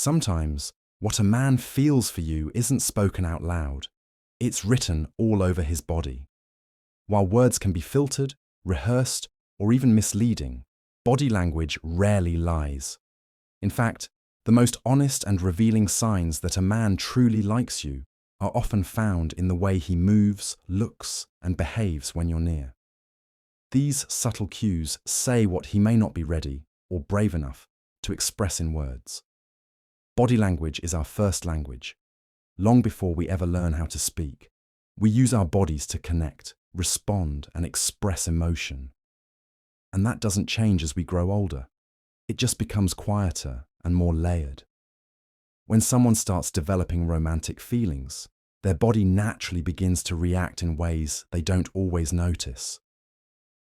Sometimes, what a man feels for you isn't spoken out loud. It's written all over his body. While words can be filtered, rehearsed, or even misleading, body language rarely lies. In fact, the most honest and revealing signs that a man truly likes you are often found in the way he moves, looks, and behaves when you're near. These subtle cues say what he may not be ready or brave enough to express in words. Body language is our first language. Long before we ever learn how to speak, we use our bodies to connect, respond, and express emotion. And that doesn't change as we grow older. It just becomes quieter and more layered. When someone starts developing romantic feelings, their body naturally begins to react in ways they don't always notice.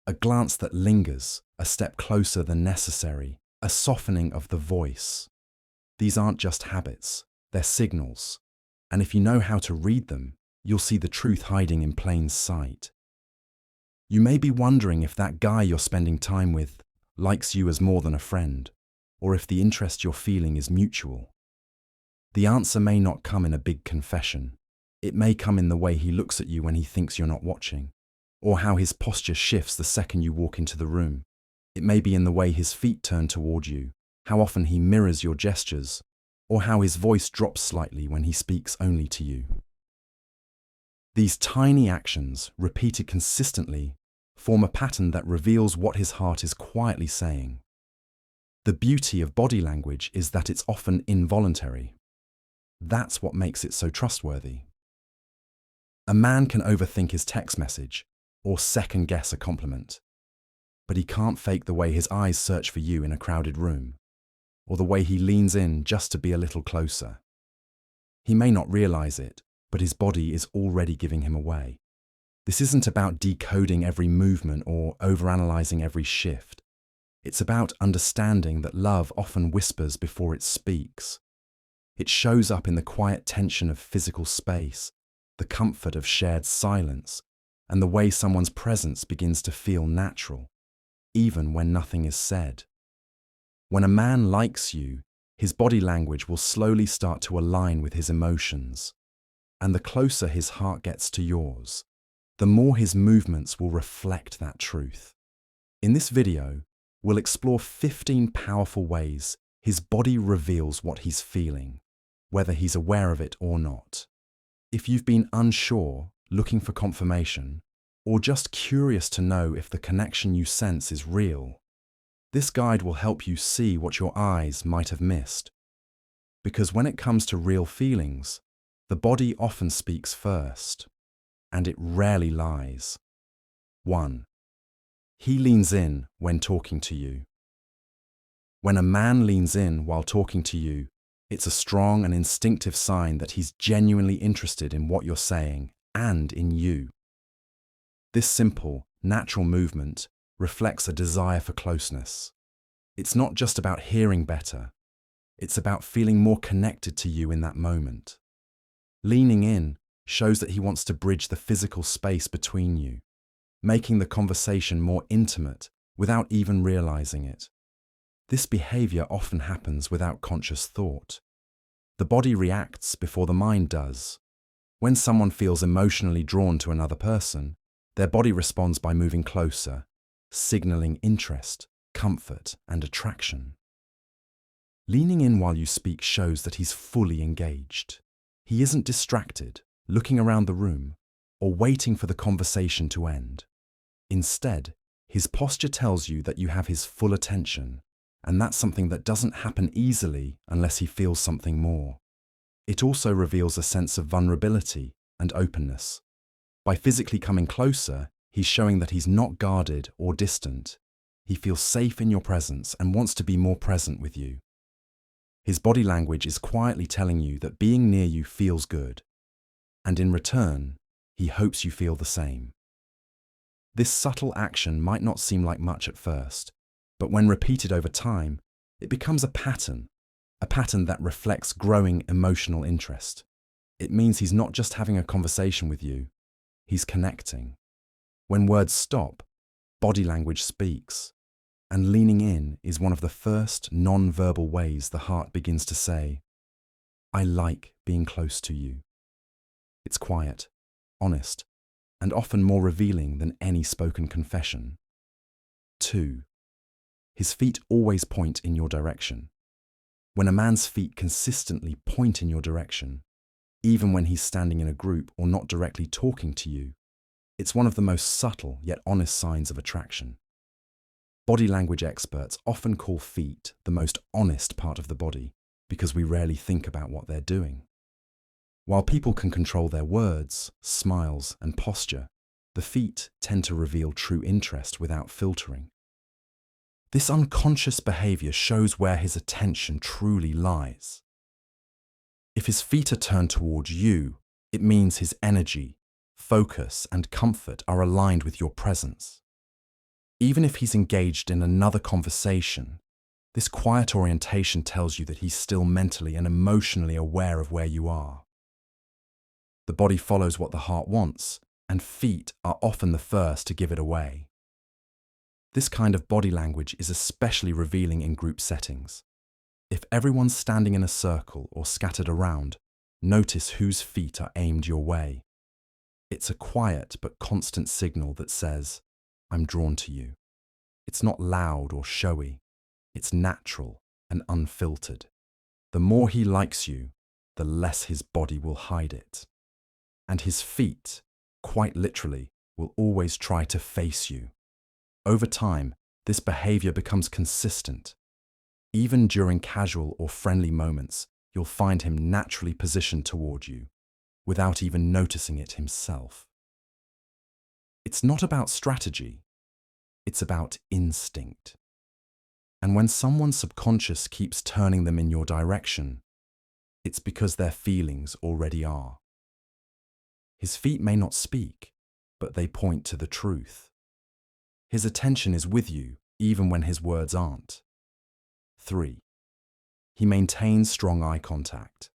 A glance that lingers, a step closer than necessary, a softening of the voice. These aren't just habits, they're signals. And if you know how to read them, you'll see the truth hiding in plain sight. You may be wondering if that guy you're spending time with likes you as more than a friend, or if the interest you're feeling is mutual. The answer may not come in a big confession. It may come in the way he looks at you when he thinks you're not watching, or how his posture shifts the second you walk into the room. It may be in the way his feet turn toward you, how often he mirrors your gestures, or how his voice drops slightly when he speaks only to you. These tiny actions, repeated consistently, form a pattern that reveals what his heart is quietly saying. The beauty of body language is that it's often involuntary. That's what makes it so trustworthy. A man can overthink his text message or second-guess a compliment, but he can't fake the way his eyes search for you in a crowded room, or the way he leans in just to be a little closer. He may not realize it, but his body is already giving him away. This isn't about decoding every movement or overanalyzing every shift. It's about understanding that love often whispers before it speaks. It shows up in the quiet tension of physical space, the comfort of shared silence, and the way someone's presence begins to feel natural, even when nothing is said. When a man likes you, his body language will slowly start to align with his emotions. And the closer his heart gets to yours, the more his movements will reflect that truth. In this video, we'll explore 15 powerful ways his body reveals what he's feeling, whether he's aware of it or not. If you've been unsure, looking for confirmation, or just curious to know if the connection you sense is real, this guide will help you see what your eyes might have missed. Because when it comes to real feelings, the body often speaks first, and it rarely lies. 1. He leans in when talking to you. When a man leans in while talking to you, it's a strong and instinctive sign that he's genuinely interested in what you're saying and in you. This simple, natural movement reflects a desire for closeness. It's not just about hearing better, it's about feeling more connected to you in that moment. Leaning in shows that he wants to bridge the physical space between you, making the conversation more intimate without even realizing it. This behavior often happens without conscious thought. The body reacts before the mind does. When someone feels emotionally drawn to another person, their body responds by moving closer, signaling interest, comfort, and attraction. Leaning in while you speak shows that he's fully engaged. He isn't distracted, looking around the room, or waiting for the conversation to end. Instead, his posture tells you that you have his full attention, and that's something that doesn't happen easily unless he feels something more. It also reveals a sense of vulnerability and openness. By physically coming closer, he's showing that he's not guarded or distant. He feels safe in your presence and wants to be more present with you. His body language is quietly telling you that being near you feels good, and in return, he hopes you feel the same. This subtle action might not seem like much at first, but when repeated over time, it becomes a pattern that reflects growing emotional interest. It means he's not just having a conversation with you, he's connecting. When words stop, body language speaks. And leaning in is one of the first non-verbal ways the heart begins to say, I like being close to you. It's quiet, honest, and often more revealing than any spoken confession. 2. His feet always point in your direction. When a man's feet consistently point in your direction, even when he's standing in a group or not directly talking to you, it's one of the most subtle yet honest signs of attraction. Body language experts often call feet the most honest part of the body because we rarely think about what they're doing. While people can control their words, smiles, and posture, the feet tend to reveal true interest without filtering. This unconscious behavior shows where his attention truly lies. If his feet are turned towards you, it means his energy, focus, and comfort are aligned with your presence. Even if he's engaged in another conversation, this quiet orientation tells you that he's still mentally and emotionally aware of where you are. The body follows what the heart wants, and feet are often the first to give it away. This kind of body language is especially revealing in group settings. If everyone's standing in a circle or scattered around, notice whose feet are aimed your way. It's a quiet but constant signal that says, I'm drawn to you. It's not loud or showy. It's natural and unfiltered. The more he likes you, the less his body will hide it. And his feet, quite literally, will always try to face you. Over time, this behavior becomes consistent. Even during casual or friendly moments, you'll find him naturally positioned toward you, without even noticing it himself. It's not about strategy, it's about instinct. And when someone's subconscious keeps turning them in your direction, it's because their feelings already are. His feet may not speak, but they point to the truth. His attention is with you, even when his words aren't. 3. He maintains strong eye contact.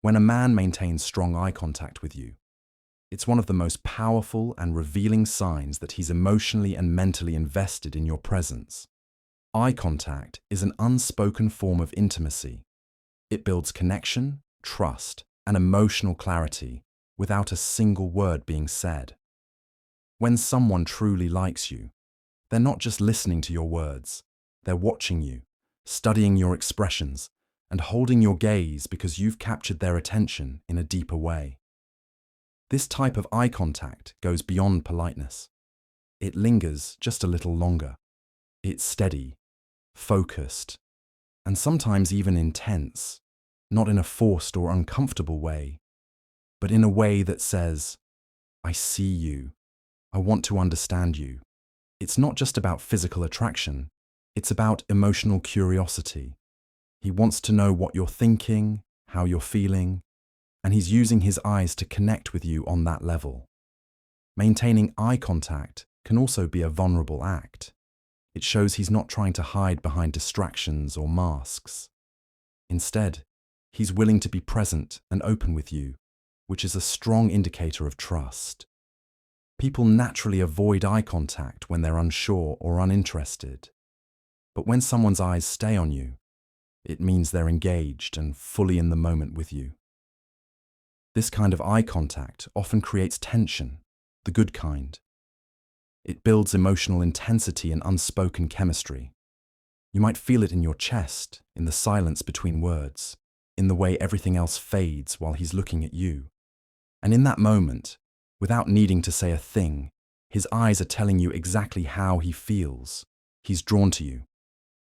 When a man maintains strong eye contact with you, it's one of the most powerful and revealing signs that he's emotionally and mentally invested in your presence. Eye contact is an unspoken form of intimacy. It builds connection, trust, and emotional clarity without a single word being said. When someone truly likes you, they're not just listening to your words, they're watching you, studying your expressions, and holding your gaze because you've captured their attention in a deeper way. This type of eye contact goes beyond politeness. It lingers just a little longer. It's steady, focused, and sometimes even intense, not in a forced or uncomfortable way, but in a way that says, I see you. I want to understand you. It's not just about physical attraction, it's about emotional curiosity. He wants to know what you're thinking, how you're feeling, and he's using his eyes to connect with you on that level. Maintaining eye contact can also be a vulnerable act. It shows he's not trying to hide behind distractions or masks. Instead, he's willing to be present and open with you, which is a strong indicator of trust. People naturally avoid eye contact when they're unsure or uninterested. But when someone's eyes stay on you, it means they're engaged and fully in the moment with you. This kind of eye contact often creates tension, the good kind. It builds emotional intensity and unspoken chemistry. You might feel it in your chest, in the silence between words, in the way everything else fades while he's looking at you. And in that moment, without needing to say a thing, his eyes are telling you exactly how he feels. He's drawn to you,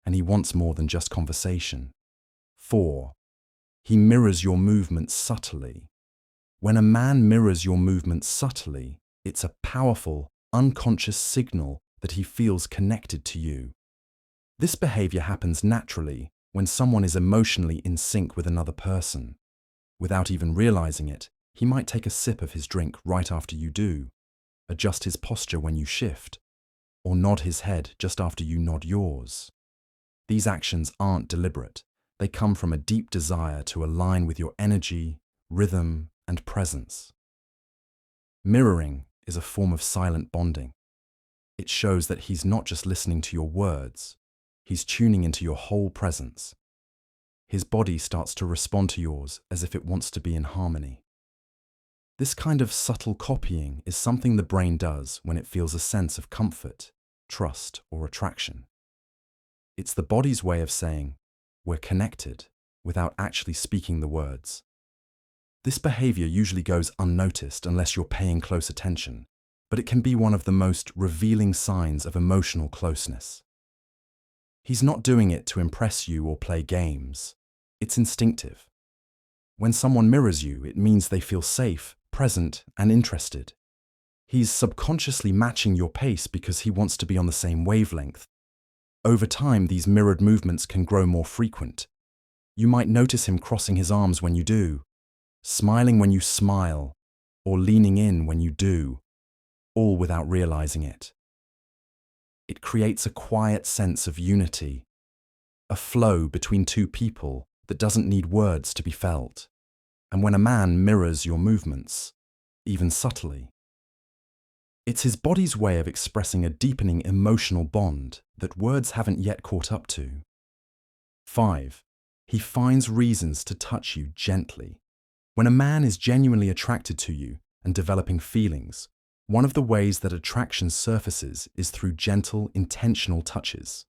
and he wants more than just conversation. 4. He mirrors your movements subtly. When a man mirrors your movements subtly, it's a powerful, unconscious signal that he feels connected to you. This behavior happens naturally when someone is emotionally in sync with another person. Without even realizing it, he might take a sip of his drink right after you do, adjust his posture when you shift, or nod his head just after you nod yours. These actions aren't deliberate. They come from a deep desire to align with your energy, rhythm, and presence. Mirroring is a form of silent bonding. It shows that he's not just listening to your words, he's tuning into your whole presence. His body starts to respond to yours as if it wants to be in harmony. This kind of subtle copying is something the brain does when it feels a sense of comfort, trust, or attraction. It's the body's way of saying, "We're connected," without actually speaking the words. This behavior usually goes unnoticed unless you're paying close attention, but it can be one of the most revealing signs of emotional closeness. He's not doing it to impress you or play games. It's instinctive. When someone mirrors you, it means they feel safe, present, and interested. He's subconsciously matching your pace because he wants to be on the same wavelength. Over time, these mirrored movements can grow more frequent. You might notice him crossing his arms when you do, smiling when you smile, or leaning in when you do, all without realizing it. It creates a quiet sense of unity, a flow between two people that doesn't need words to be felt. And when a man mirrors your movements, even subtly, it's his body's way of expressing a deepening emotional bond that words haven't yet caught up to. 5. He finds reasons to touch you gently. When a man is genuinely attracted to you and developing feelings, one of the ways that attraction surfaces is through gentle, intentional touches.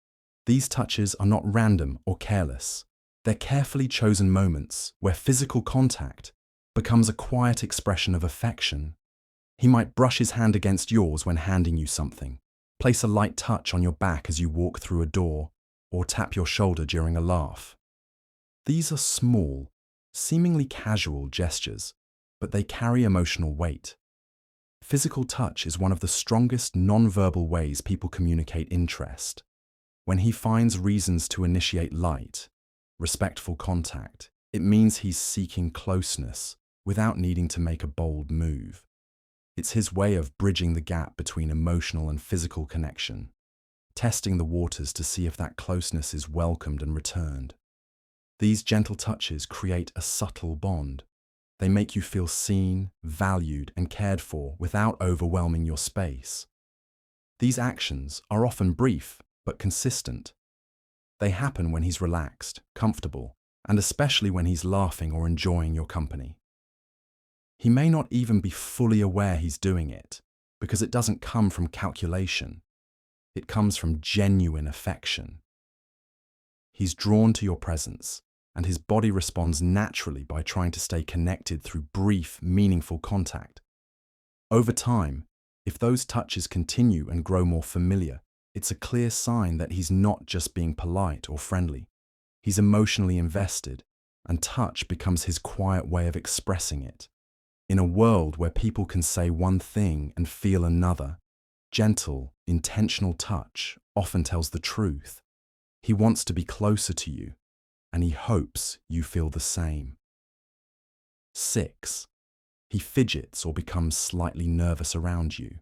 These touches are not random or careless. They're carefully chosen moments where physical contact becomes a quiet expression of affection. He might brush his hand against yours when handing you something, place a light touch on your back as you walk through a door, or tap your shoulder during a laugh. These are small, seemingly casual gestures, but they carry emotional weight. Physical touch is one of the strongest non-verbal ways people communicate interest. When he finds reasons to initiate light, respectful contact, it means he's seeking closeness without needing to make a bold move. It's his way of bridging the gap between emotional and physical connection, testing the waters to see if that closeness is welcomed and returned. These gentle touches create a subtle bond. They make you feel seen, valued, and cared for without overwhelming your space. These actions are often brief but consistent. They happen when he's relaxed, comfortable, and especially when he's laughing or enjoying your company. He may not even be fully aware he's doing it, because it doesn't come from calculation. It comes from genuine affection. He's drawn to your presence, and his body responds naturally by trying to stay connected through brief, meaningful contact. Over time, if those touches continue and grow more familiar, it's a clear sign that he's not just being polite or friendly. He's emotionally invested, and touch becomes his quiet way of expressing it. In a world where people can say one thing and feel another, gentle, intentional touch often tells the truth. He wants to be closer to you, and he hopes you feel the same. 6. He fidgets or becomes slightly nervous around you.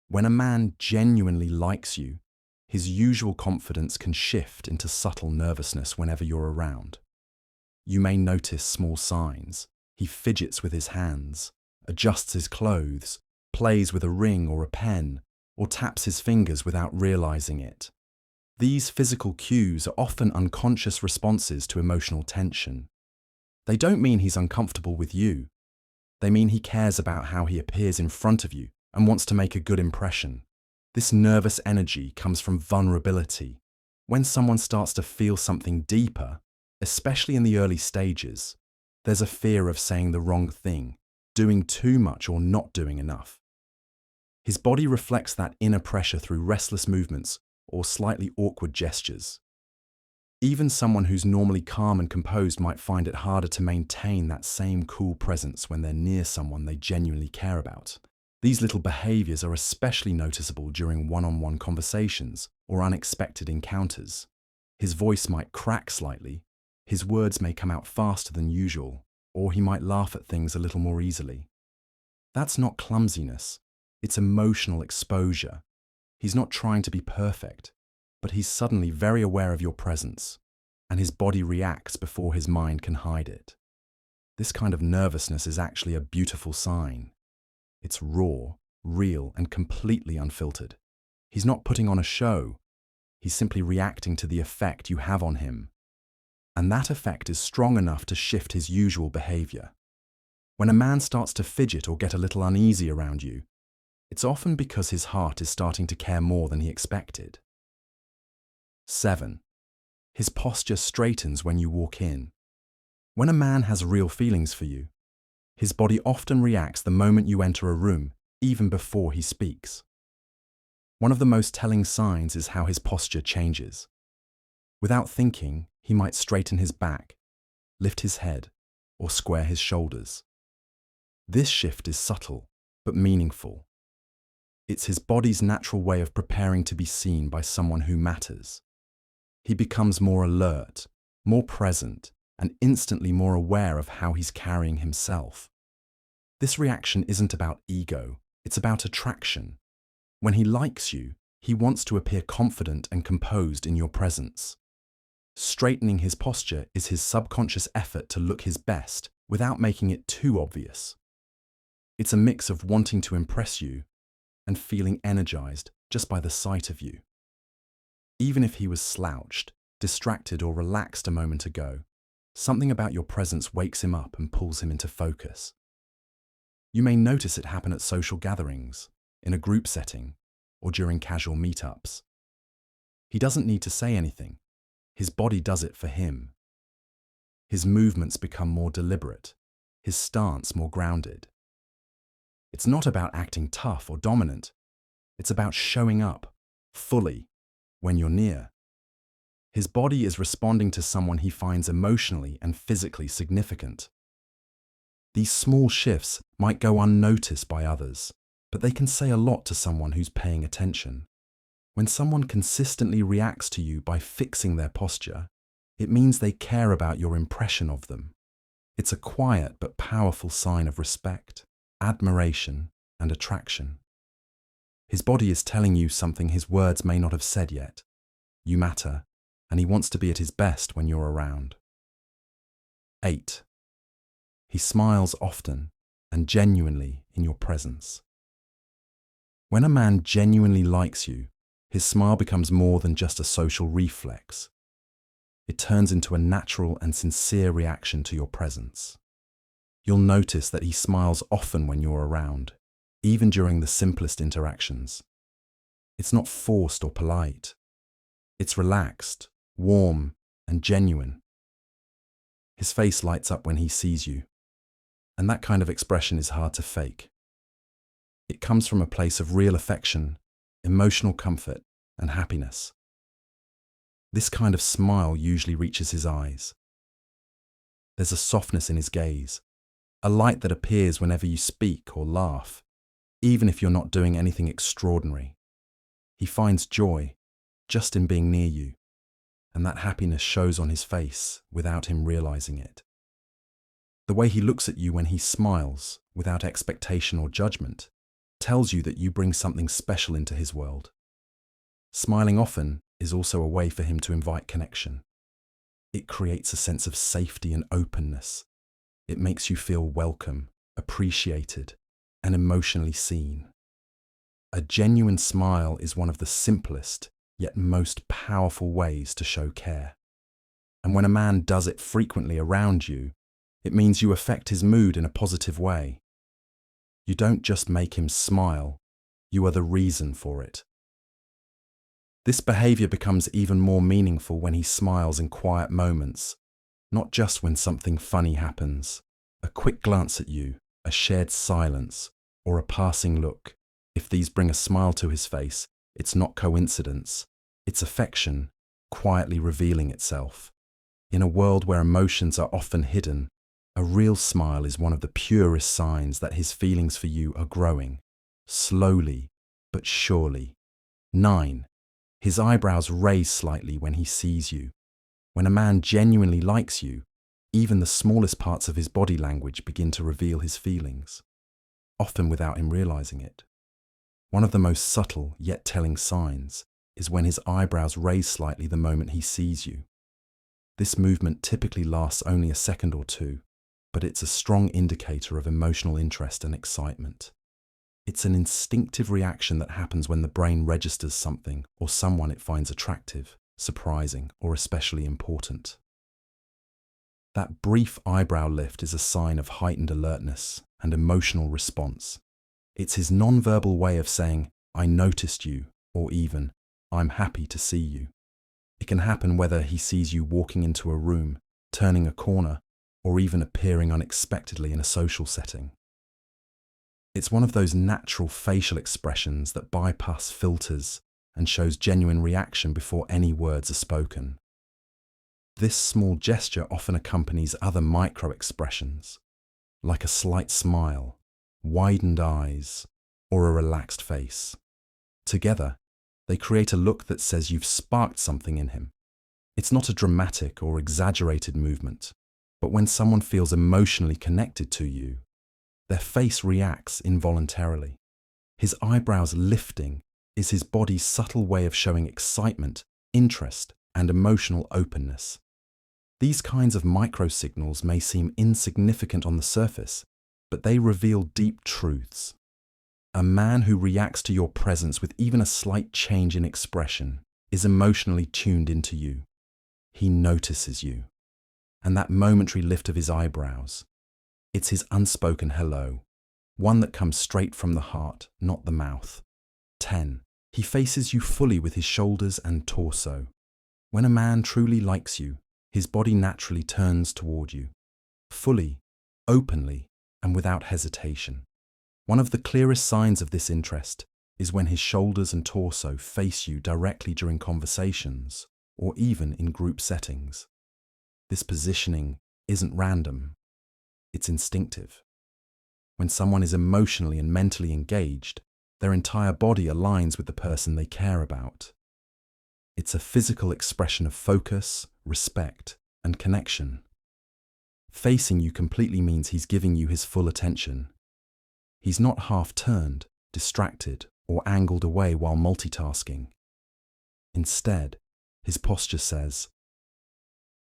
When a man genuinely likes you, his usual confidence can shift into subtle nervousness whenever you're around. You may notice small signs. He fidgets with his hands, adjusts his clothes, plays with a ring or a pen, or taps his fingers without realizing it. These physical cues are often unconscious responses to emotional tension. They don't mean he's uncomfortable with you. They mean he cares about how he appears in front of you and wants to make a good impression. This nervous energy comes from vulnerability. When someone starts to feel something deeper, especially in the early stages, there's a fear of saying the wrong thing, doing too much or not doing enough. His body reflects that inner pressure through restless movements or slightly awkward gestures. Even someone who's normally calm and composed might find it harder to maintain that same cool presence when they're near someone they genuinely care about. These little behaviors are especially noticeable during one-on-one conversations or unexpected encounters. His voice might crack slightly, his words may come out faster than usual, or he might laugh at things a little more easily. That's not clumsiness, it's emotional exposure. He's not trying to be perfect, but he's suddenly very aware of your presence, and his body reacts before his mind can hide it. This kind of nervousness is actually a beautiful sign. It's raw, real, and completely unfiltered. He's not putting on a show. He's simply reacting to the effect you have on him. And that effect is strong enough to shift his usual behavior. When a man starts to fidget or get a little uneasy around you, it's often because his heart is starting to care more than he expected. 7. His posture straightens when you walk in. When a man has real feelings for you, his body often reacts the moment you enter a room, even before he speaks. One of the most telling signs is how his posture changes. Without thinking, he might straighten his back, lift his head, or square his shoulders. This shift is subtle, but meaningful. It's his body's natural way of preparing to be seen by someone who matters. He becomes more alert, more present, and instantly more aware of how he's carrying himself. This reaction isn't about ego, it's about attraction. When he likes you, he wants to appear confident and composed in your presence. Straightening his posture is his subconscious effort to look his best without making it too obvious. It's a mix of wanting to impress you and feeling energized just by the sight of you. Even if he was slouched, distracted, or relaxed a moment ago, something about your presence wakes him up and pulls him into focus. You may notice it happen at social gatherings, in a group setting, or during casual meetups. He doesn't need to say anything. His body does it for him. His movements become more deliberate, his stance more grounded. It's not about acting tough or dominant. It's about showing up, fully, when you're near. His body is responding to someone he finds emotionally and physically significant. These small shifts might go unnoticed by others, but they can say a lot to someone who's paying attention. When someone consistently reacts to you by fixing their posture, it means they care about your impression of them. It's a quiet but powerful sign of respect, admiration, and attraction. His body is telling you something his words may not have said yet. You matter, and he wants to be at his best when you're around. 8. He smiles often and genuinely in your presence. When a man genuinely likes you, his smile becomes more than just a social reflex. It turns into a natural and sincere reaction to your presence. You'll notice that he smiles often when you're around, even during the simplest interactions. It's not forced or polite. It's relaxed, warm, and genuine. His face lights up when he sees you, and that kind of expression is hard to fake. It comes from a place of real affection, emotional comfort, and happiness. This kind of smile usually reaches his eyes. There's a softness in his gaze, a light that appears whenever you speak or laugh, even if you're not doing anything extraordinary. He finds joy just in being near you, and that happiness shows on his face without him realizing it. The way he looks at you when he smiles, without expectation or judgment, tells you that you bring something special into his world. Smiling often is also a way for him to invite connection. It creates a sense of safety and openness. It makes you feel welcome, appreciated, and emotionally seen. A genuine smile is one of the simplest, yet most powerful ways to show care. And when a man does it frequently around you, it means you affect his mood in a positive way. You don't just make him smile, you are the reason for it. This behavior becomes even more meaningful when he smiles in quiet moments, not just when something funny happens. A quick glance at you, a shared silence, or a passing look. If these bring a smile to his face, it's not coincidence. It's affection, quietly revealing itself. In a world where emotions are often hidden, a real smile is one of the purest signs that his feelings for you are growing, slowly but surely. 9. His eyebrows raise slightly when he sees you. When a man genuinely likes you, even the smallest parts of his body language begin to reveal his feelings, often without him realizing it. One of the most subtle yet telling signs is when his eyebrows raise slightly the moment he sees you. This movement typically lasts only a second or two, but it's a strong indicator of emotional interest and excitement. It's an instinctive reaction that happens when the brain registers something or someone it finds attractive, surprising, or especially important. That brief eyebrow lift is a sign of heightened alertness and emotional response. It's his nonverbal way of saying, "I noticed you," or even, "I'm happy to see you." It can happen whether he sees you walking into a room, turning a corner, or even appearing unexpectedly in a social setting. It's one of those natural facial expressions that bypass filters and shows genuine reaction before any words are spoken. This small gesture often accompanies other micro-expressions, like a slight smile, widened eyes, or a relaxed face. Together, they create a look that says you've sparked something in him. It's not a dramatic or exaggerated movement, but when someone feels emotionally connected to you, their face reacts involuntarily. His eyebrows lifting is his body's subtle way of showing excitement, interest, and emotional openness. These kinds of micro-signals may seem insignificant on the surface, but they reveal deep truths. A man who reacts to your presence with even a slight change in expression is emotionally tuned into you. He notices you. And that momentary lift of his eyebrows, it's his unspoken hello, one that comes straight from the heart, not the mouth. 10. He faces you fully with his shoulders and torso. When a man truly likes you, his body naturally turns toward you, fully, openly, and without hesitation. One of the clearest signs of this interest is when his shoulders and torso face you directly during conversations or even in group settings. This positioning isn't random, it's instinctive. When someone is emotionally and mentally engaged, their entire body aligns with the person they care about. It's a physical expression of focus, respect, and connection. Facing you completely means he's giving you his full attention. He's not half-turned, distracted, or angled away while multitasking. Instead, his posture says,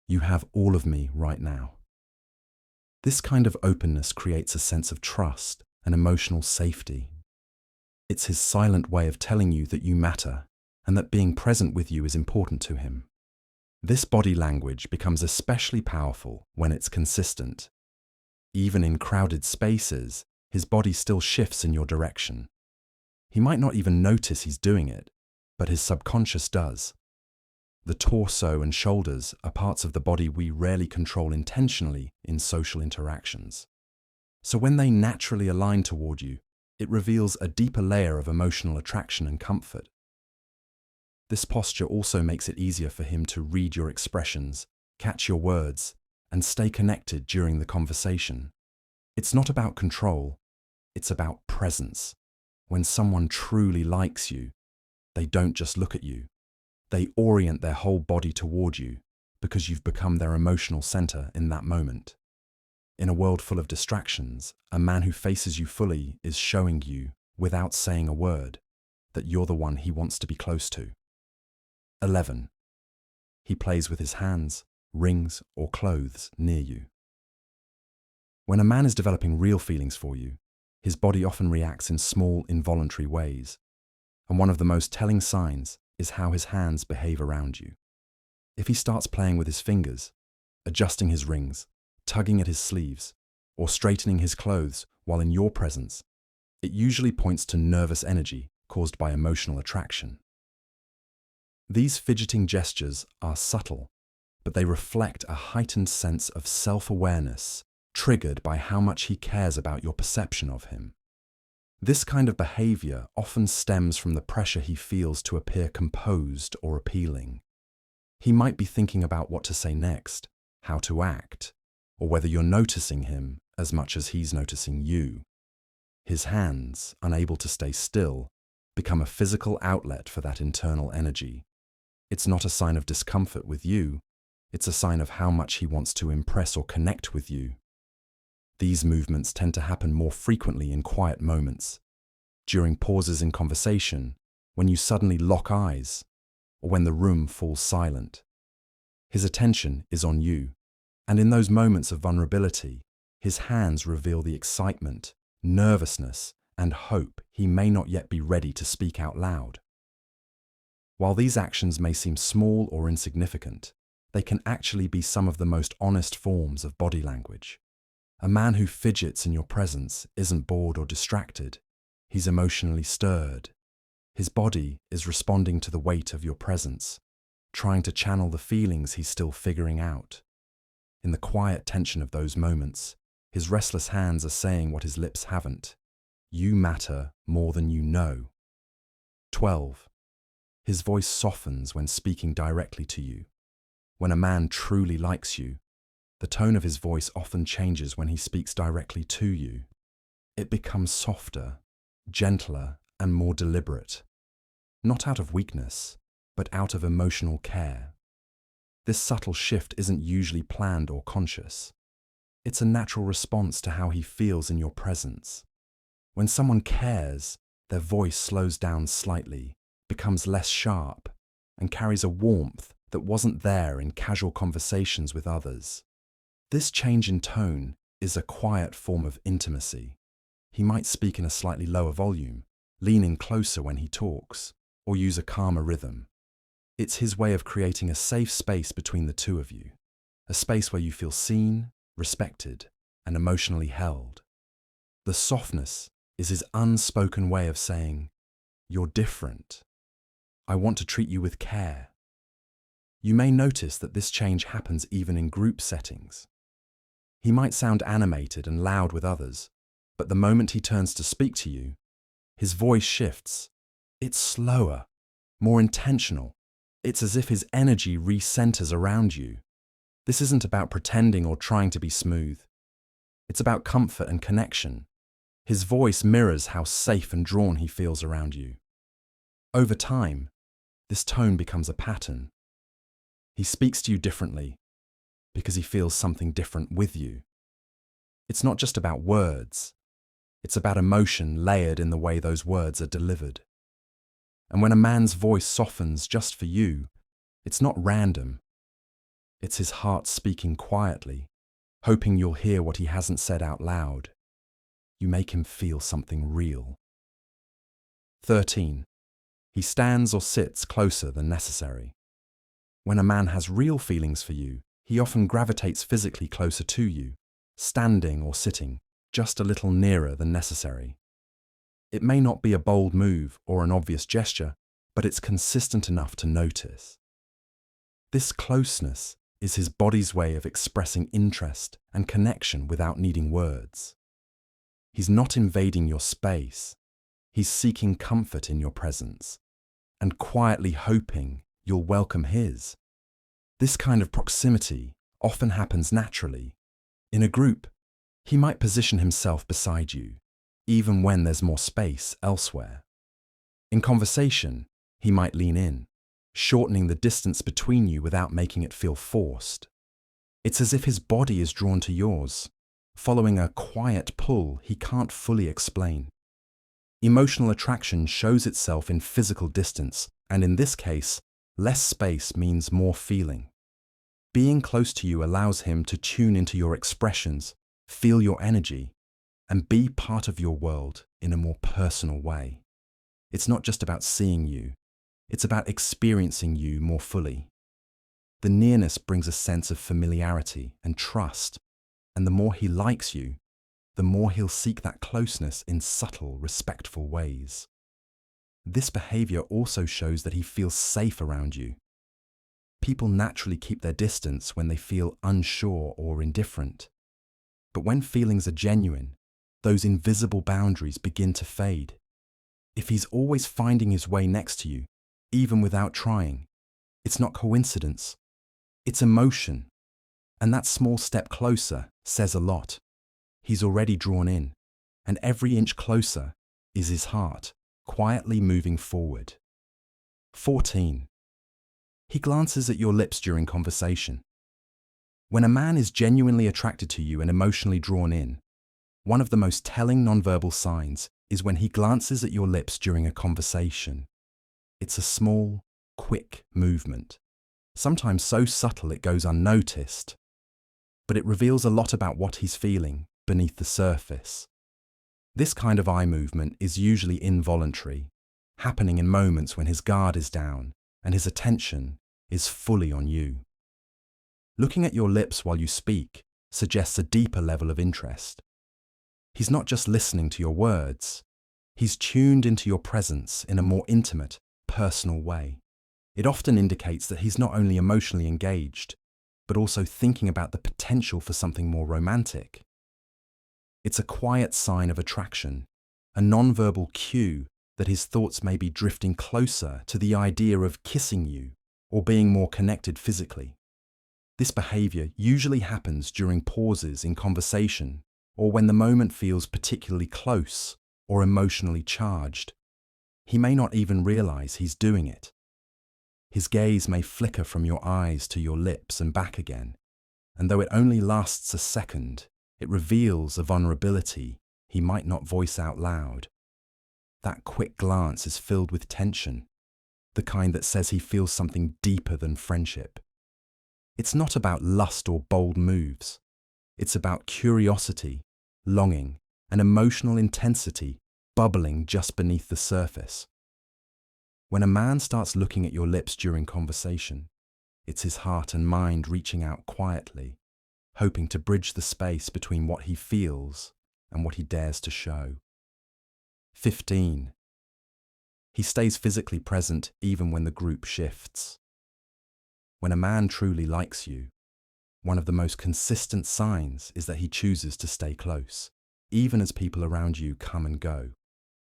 "You have all of me right now." This kind of openness creates a sense of trust and emotional safety. It's his silent way of telling you that you matter and that being present with you is important to him. This body language becomes especially powerful when it's consistent. Even in crowded spaces, his body still shifts in your direction. He might not even notice he's doing it, but his subconscious does. The torso and shoulders are parts of the body we rarely control intentionally in social interactions. So when they naturally align toward you, it reveals a deeper layer of emotional attraction and comfort. This posture also makes it easier for him to read your expressions, catch your words, and stay connected during the conversation. It's not about control, it's about presence. When someone truly likes you, they don't just look at you. They orient their whole body toward you because you've become their emotional center in that moment. In a world full of distractions, a man who faces you fully is showing you, without saying a word, that you're the one he wants to be close to. 11. He plays with his hands, rings, or clothes near you. When a man is developing real feelings for you, his body often reacts in small, involuntary ways. And one of the most telling signs is how his hands behave around you. If he starts playing with his fingers, adjusting his rings, tugging at his sleeves, or straightening his clothes while in your presence, it usually points to nervous energy caused by emotional attraction. These fidgeting gestures are subtle, but they reflect a heightened sense of self-awareness triggered by how much he cares about your perception of him. This kind of behavior often stems from the pressure he feels to appear composed or appealing. He might be thinking about what to say next, how to act, or whether you're noticing him as much as he's noticing you. His hands, unable to stay still, become a physical outlet for that internal energy. It's not a sign of discomfort with you, it's a sign of how much he wants to impress or connect with you. These movements tend to happen more frequently in quiet moments, during pauses in conversation, when you suddenly lock eyes, or when the room falls silent. His attention is on you, and in those moments of vulnerability, his hands reveal the excitement, nervousness, and hope he may not yet be ready to speak out loud. While these actions may seem small or insignificant, they can actually be some of the most honest forms of body language. A man who fidgets in your presence isn't bored or distracted. He's emotionally stirred. His body is responding to the weight of your presence, trying to channel the feelings he's still figuring out. In the quiet tension of those moments, his restless hands are saying what his lips haven't. You matter more than you know. 12. His voice softens when speaking directly to you. When a man truly likes you, the tone of his voice often changes when he speaks directly to you. It becomes softer, gentler, and more deliberate. Not out of weakness, but out of emotional care. This subtle shift isn't usually planned or conscious. It's a natural response to how he feels in your presence. When someone cares, their voice slows down slightly, becomes less sharp, and carries a warmth that wasn't there in casual conversations with others. This change in tone is a quiet form of intimacy. He might speak in a slightly lower volume, lean in closer when he talks, or use a calmer rhythm. It's his way of creating a safe space between the two of you, a space where you feel seen, respected, and emotionally held. The softness is his unspoken way of saying, "You're different. I want to treat you with care." You may notice that this change happens even in group settings. He might sound animated and loud with others, but the moment he turns to speak to you, his voice shifts. It's slower, more intentional. It's as if his energy recenters around you. This isn't about pretending or trying to be smooth. It's about comfort and connection. His voice mirrors how safe and drawn he feels around you. Over time, this tone becomes a pattern. He speaks to you differently because he feels something different with you. It's not just about words. It's about emotion layered in the way those words are delivered. And when a man's voice softens just for you, it's not random. It's his heart speaking quietly, hoping you'll hear what he hasn't said out loud. You make him feel something real. 13. He stands or sits closer than necessary. When a man has real feelings for you, he often gravitates physically closer to you, standing or sitting, just a little nearer than necessary. It may not be a bold move or an obvious gesture, but it's consistent enough to notice. This closeness is his body's way of expressing interest and connection without needing words. He's not invading your space. He's seeking comfort in your presence and quietly hoping you'll welcome his. This kind of proximity often happens naturally. In a group, he might position himself beside you, even when there's more space elsewhere. In conversation, he might lean in, shortening the distance between you without making it feel forced. It's as if his body is drawn to yours, following a quiet pull he can't fully explain. Emotional attraction shows itself in physical distance, and in this case, less space means more feeling. Being close to you allows him to tune into your expressions, feel your energy, and be part of your world in a more personal way. It's not just about seeing you, it's about experiencing you more fully. The nearness brings a sense of familiarity and trust, and the more he likes you, the more he'll seek that closeness in subtle, respectful ways. This behavior also shows that he feels safe around you. People naturally keep their distance when they feel unsure or indifferent. But when feelings are genuine, those invisible boundaries begin to fade. If he's always finding his way next to you, even without trying, it's not coincidence, it's emotion. And that small step closer says a lot. He's already drawn in, and every inch closer is his heart, quietly moving forward. 14. He glances at your lips during conversation. When a man is genuinely attracted to you and emotionally drawn in, one of the most telling nonverbal signs is when he glances at your lips during a conversation. It's a small, quick movement, sometimes so subtle it goes unnoticed, but it reveals a lot about what he's feeling beneath the surface. This kind of eye movement is usually involuntary, happening in moments when his guard is down and his attention is fully on you. Looking at your lips while you speak suggests a deeper level of interest. He's not just listening to your words, he's tuned into your presence in a more intimate, personal way. It often indicates that he's not only emotionally engaged, but also thinking about the potential for something more romantic. It's a quiet sign of attraction, a non-verbal cue that his thoughts may be drifting closer to the idea of kissing you or being more connected physically. This behavior usually happens during pauses in conversation or when the moment feels particularly close or emotionally charged. He may not even realize he's doing it. His gaze may flicker from your eyes to your lips and back again, and though it only lasts a second, it reveals a vulnerability he might not voice out loud. That quick glance is filled with tension, the kind that says he feels something deeper than friendship. It's not about lust or bold moves. It's about curiosity, longing, and emotional intensity bubbling just beneath the surface. When a man starts looking at your lips during conversation, it's his heart and mind reaching out quietly, hoping to bridge the space between what he feels and what he dares to show. 15. He stays physically present even when the group shifts. When a man truly likes you, one of the most consistent signs is that he chooses to stay close, even as people around you come and go.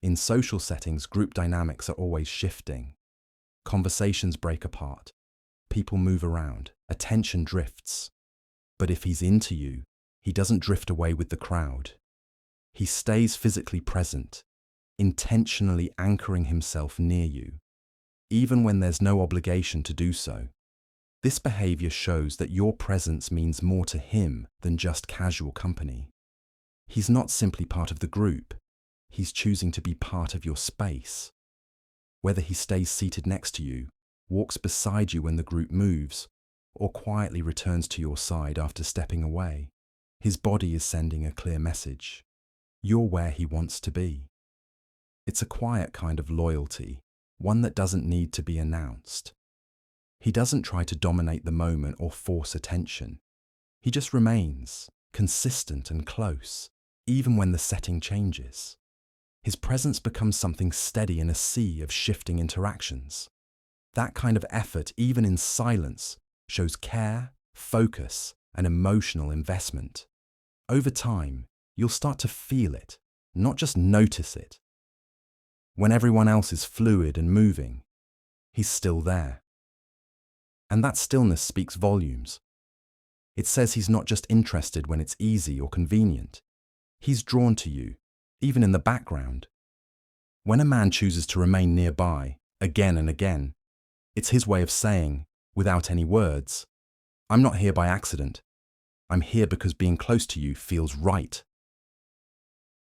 In social settings, group dynamics are always shifting. Conversations break apart. People move around. Attention drifts. But if he's into you, he doesn't drift away with the crowd. He stays physically present, intentionally anchoring himself near you, even when there's no obligation to do so. This behavior shows that your presence means more to him than just casual company. He's not simply part of the group. He's choosing to be part of your space. Whether he stays seated next to you, walks beside you when the group moves, or quietly returns to your side after stepping away, his body is sending a clear message. You're where he wants to be. It's a quiet kind of loyalty, one that doesn't need to be announced. He doesn't try to dominate the moment or force attention. He just remains consistent and close, even when the setting changes. His presence becomes something steady in a sea of shifting interactions. That kind of effort, even in silence, shows care, focus, and emotional investment. Over time, you'll start to feel it, not just notice it. When everyone else is fluid and moving, he's still there. And that stillness speaks volumes. It says he's not just interested when it's easy or convenient. He's drawn to you, even in the background. When a man chooses to remain nearby, again and again, it's his way of saying, without any words, I'm not here by accident. I'm here because being close to you feels right.